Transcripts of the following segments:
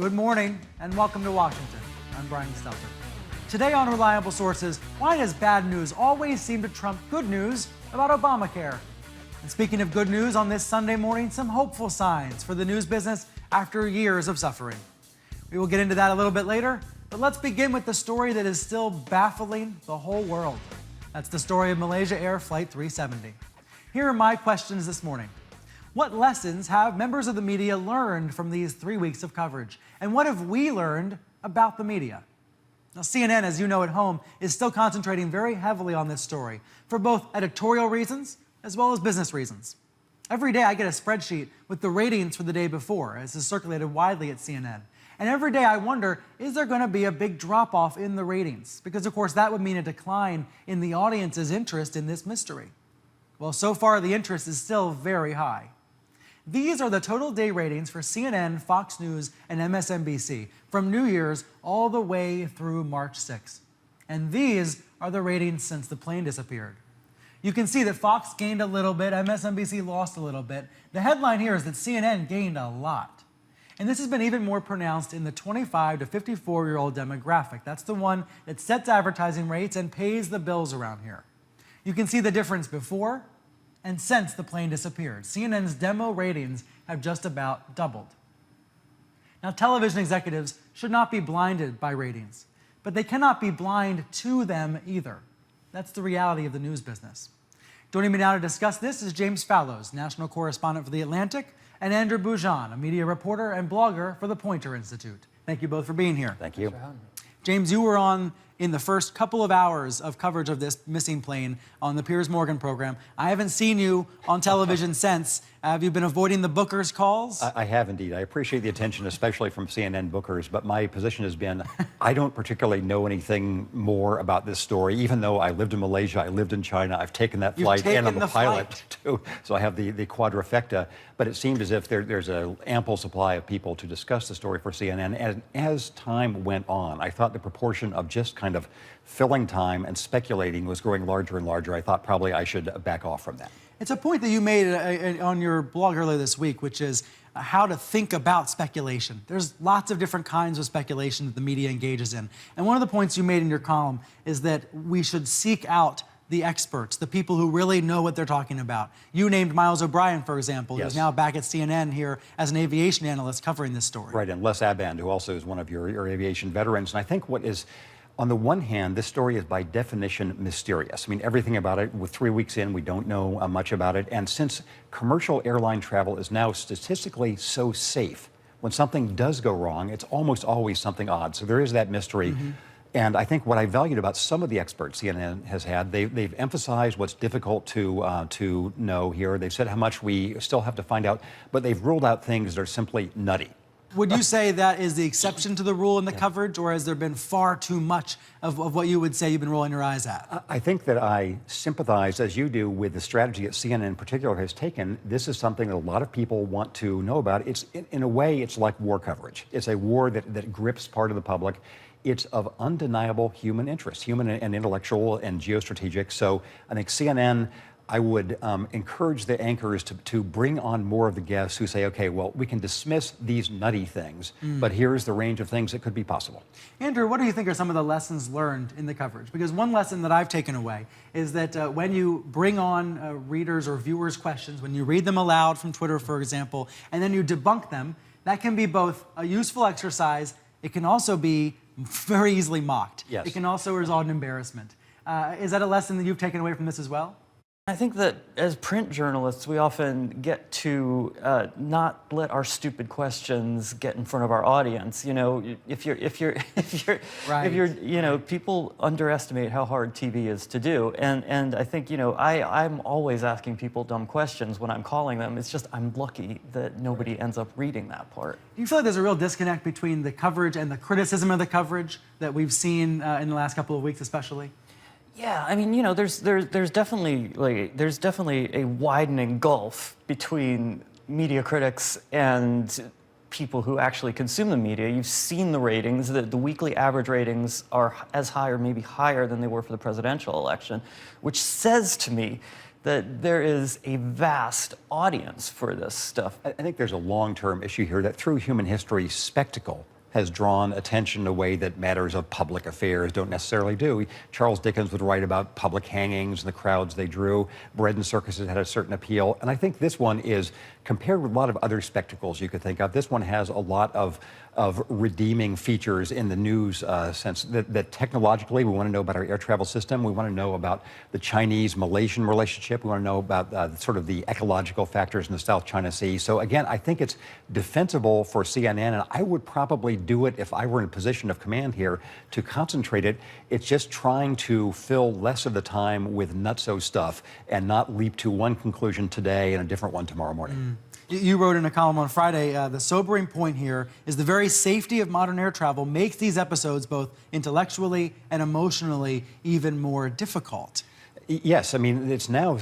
Good morning and welcome to Washington. I'm Brian Stelter. Today on Reliable Sources, why does bad news always seem to trump good news about Obamacare? And speaking of good news, on this Sunday morning, some hopeful signs for the news business after years of suffering. We will get into that a little bit later, but let's begin with the story that is still baffling the whole world. That's the story of Malaysia Air Flight 370. Here are my questions this morning. What lessons have members of the media learned from these 3 weeks of coverage? And what have we learned about the media? Now, CNN, as you know at home, is still concentrating very heavily on this story for both editorial reasons as well as business reasons. Every day I get a spreadsheet with the ratings for the day before, as is circulated widely at CNN. And every day I wonder, is there going to be a big drop-off in the ratings? Because, of course, that would mean a decline in the audience's interest in this mystery. Well, so far the interest is still very high. These are the total day ratings for CNN, Fox News, and MSNBC from New Year's all the way through March 6th. And these are the ratings since the plane disappeared. You can see that Fox gained a little bit, MSNBC lost a little bit. The headline here is that CNN gained a lot. And this has been even more pronounced in the 25 to 54-year-old demographic. That's the one that sets advertising rates and pays the bills around here. You can see the difference before and since the plane disappeared. CNN's demo ratings have just about doubled. Now, television executives should not be blinded by ratings, but they cannot be blind to them either. That's the reality of the news business. Joining me now to discuss this is James Fallows, national correspondent for The Atlantic, and Andrew Boujon, a media reporter and blogger for the Poynter Institute. Thank you both for being here. Thank you. James, you were on in the first couple of hours of coverage of this missing plane on the Piers Morgan program. I haven't seen you on television since. Have you been avoiding the bookers' calls? I have indeed. I appreciate the attention, especially from CNN bookers, but my position has been, I don't particularly know anything more about this story, even though I lived in Malaysia, I lived in China, I've taken that flight, and I'm a pilot too, so I have the quadrifecta, but it seemed as if there's an ample supply of people to discuss the story for CNN, and as time went on, I thought the proportion of just kind of filling time and speculating was growing larger and larger. I thought probably I should back off from that. It's a point that you made on your blog earlier this week, which is how to think about speculation. There's lots of different kinds of speculation that the media engages in. And one of the points you made in your column is that we should seek out the experts, the people who really know what they're talking about. You named Miles O'Brien, for example, yes, who's now back at CNN here as an aviation analyst covering this story. Right, and Les Aband, who also is one of your aviation veterans. And I think what is, on the one hand, this story is by definition mysterious. I mean, everything about it, with 3 weeks in, we don't know much about it. And since commercial airline travel is now statistically so safe, when something does go wrong, it's almost always something odd. So there is that mystery. Mm-hmm. And I think what I valued about some of the experts CNN has had, they've emphasized what's difficult to know here. They've said how much we still have to find out, but they've ruled out things that are simply nutty. Would you say that is the exception to the rule in the coverage, or has there been far too much of what you would say you've been rolling your eyes at? I think that I sympathize, as you do, with the strategy that CNN in particular has taken. This is something that a lot of people want to know about. It's, in a way, it's like war coverage. It's a war that grips part of the public. It's of undeniable human interest, human and intellectual and geostrategic. So I think CNN, I would encourage the anchors to bring on more of the guests who say, okay, well, we can dismiss these nutty things, but here's the range of things that could be possible. Andrew, what do you think are some of the lessons learned in the coverage? Because one lesson that I've taken away is that when you bring on readers' or viewers' questions, when you read them aloud from Twitter, for example, and then you debunk them, that can be both a useful exercise. It can also be very easily mocked. Yes. It can also result in embarrassment. Is that a lesson that you've taken away from this as well? I think that as print journalists, we often get to not let our stupid questions get in front of our audience. You know, if you're, you know, people underestimate how hard TV is to do, and I think, you know, I'm always asking people dumb questions when I'm calling them. It's just I'm lucky that nobody ends up reading that part. Do you feel like there's a real disconnect between the coverage and the criticism of the coverage that we've seen in the last couple of weeks, especially? Yeah, I mean, you know, there's definitely a widening gulf between media critics and people who actually consume the media. You've seen the ratings. The weekly average ratings are as high or maybe higher than they were for the presidential election, which says to me that there is a vast audience for this stuff. I think there's a long-term issue here that through human history, spectacle has drawn attention in a way that matters of public affairs don't necessarily do. Charles Dickens would write about public hangings and the crowds they drew. Bread and circuses had a certain appeal. And I think this one is, compared with a lot of other spectacles you could think of, this one has a lot of redeeming features in the news sense. That technologically, we want to know about our air travel system. We want to know about the Chinese-Malaysian relationship. We want to know about sort of the ecological factors in the South China Sea. So again, I think it's defensible for CNN, and I would probably do it if I were in a position of command here to concentrate it. It's just trying to fill less of the time with nutso stuff and not leap to one conclusion today and a different one tomorrow morning. You wrote in a column on Friday, the sobering point here is the very safety of modern air travel makes these episodes both intellectually and emotionally even more difficult. Yes, I mean, it's now,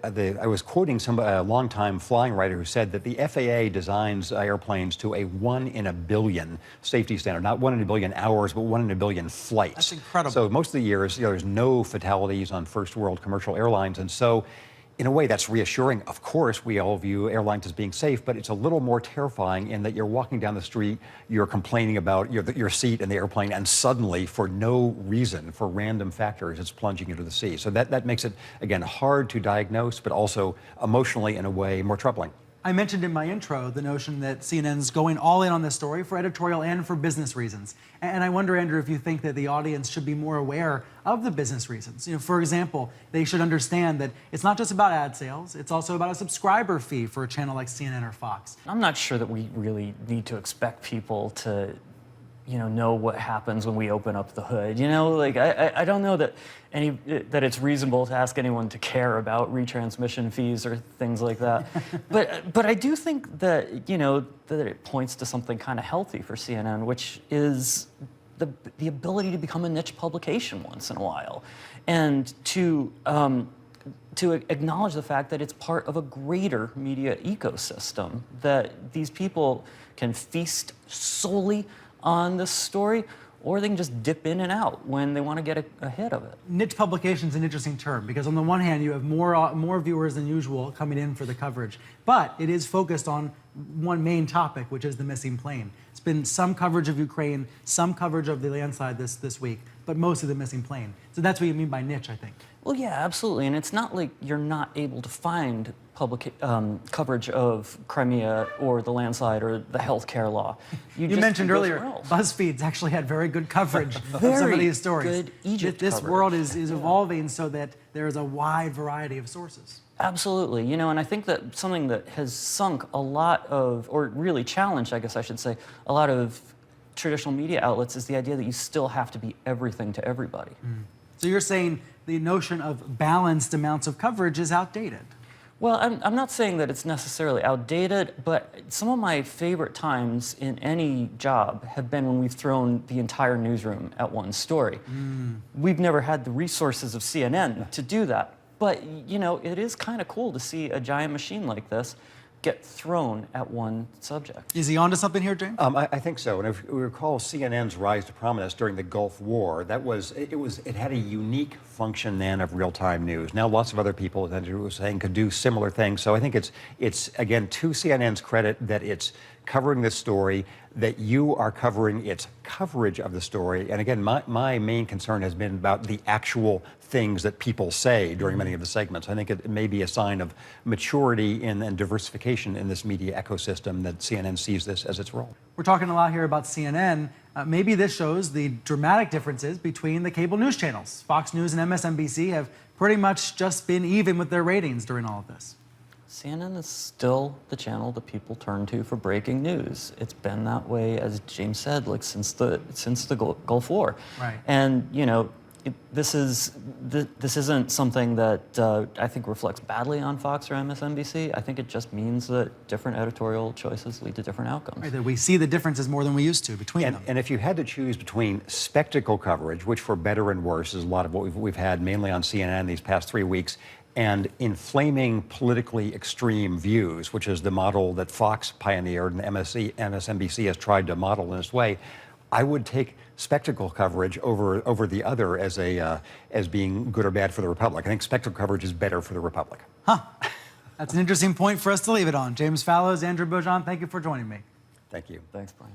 I was quoting a longtime flying writer who said that the FAA designs airplanes to a 1 in a billion safety standard, not 1 in a billion hours, but 1 in a billion flights. That's incredible. So most of the years, there's no fatalities on first world commercial airlines. And so in a way, that's reassuring. Of course, we all view airlines as being safe, but it's a little more terrifying in that you're walking down the street, you're complaining about your seat in the airplane, and suddenly, for no reason, for random factors, it's plunging into the sea. So that makes it, again, hard to diagnose, but also emotionally, in a way, more troubling. I mentioned in my intro the notion that CNN's going all in on this story for editorial and for business reasons. And I wonder, Andrew, if you think that the audience should be more aware of the business reasons. You know, for example, they should understand that it's not just about ad sales, it's also about a subscriber fee for a channel like CNN or Fox. I'm not sure that we really need to expect people to, know what happens when we open up the hood. Like I don't know that that it's reasonable to ask anyone to care about retransmission fees or things like that. but I do think that that it points to something kind of healthy for CNN, which is the ability to become a niche publication once in a while, and to acknowledge the fact that it's part of a greater media ecosystem, that these people can feast solely on this story, or they can just dip in and out when they want to get a hit of it. Niche publication is an interesting term because on the one hand, you have more viewers than usual coming in for the coverage, but it is focused on one main topic, which is the missing plane. It's been some coverage of Ukraine, some coverage of the landslide this week, but mostly the missing plane. So that's what you mean by niche, I think. Well, yeah, absolutely. And it's not like you're not able to find public coverage of Crimea or the landslide or the healthcare law. You mentioned earlier, BuzzFeed's actually had very good coverage of some of these stories. Good Egypt This coverage. world is evolving so that there is a wide variety of sources. Absolutely. And I think that something that has sunk a lot of, or really challenged, I guess I should say, a lot of traditional media outlets is the idea that you still have to be everything to everybody. So you're saying the notion of balanced amounts of coverage is outdated? Well, I'm not saying that it's necessarily outdated, but some of my favorite times in any job have been when we've thrown the entire newsroom at one story. We've never had the resources of CNN to do that, but it is kind of cool to see a giant machine like this get thrown at one subject. Is he onto something here, James? I think so. And if we recall CNN's rise to prominence during the Gulf War, it had a unique function then of real-time news. Now lots of other people, as Andrew was saying, could do similar things. So I think it's again, to CNN's credit that it's covering this story, that you are covering its coverage of the story. And again, my main concern has been about the actual things that people say during many of the segments. I think it may be a sign of maturity and diversification in this media ecosystem that CNN sees this as its role. We're talking a lot here about CNN. Maybe this shows the dramatic differences between the cable news channels. Fox News and MSNBC have pretty much just been even with their ratings during all of this. CNN is still the channel that people turn to for breaking news. It's been that way, as James said, like since the Gulf War. Right. And this isn't something that I think reflects badly on Fox or MSNBC. I think it just means that different editorial choices lead to different outcomes. Right, that we see the differences more than we used to between them. And if you had to choose between spectacle coverage, which for better and worse is a lot of what we've had mainly on CNN these past 3 weeks, and inflaming politically extreme views, which is the model that Fox pioneered and MSNBC has tried to model in this way, I would take spectacle coverage over the other as being good or bad for the Republic. I think spectacle coverage is better for the Republic. Huh. That's an interesting point for us to leave it on. James Fallows, Andrew Bojan, thank you for joining me. Thank you. Thanks, Brian.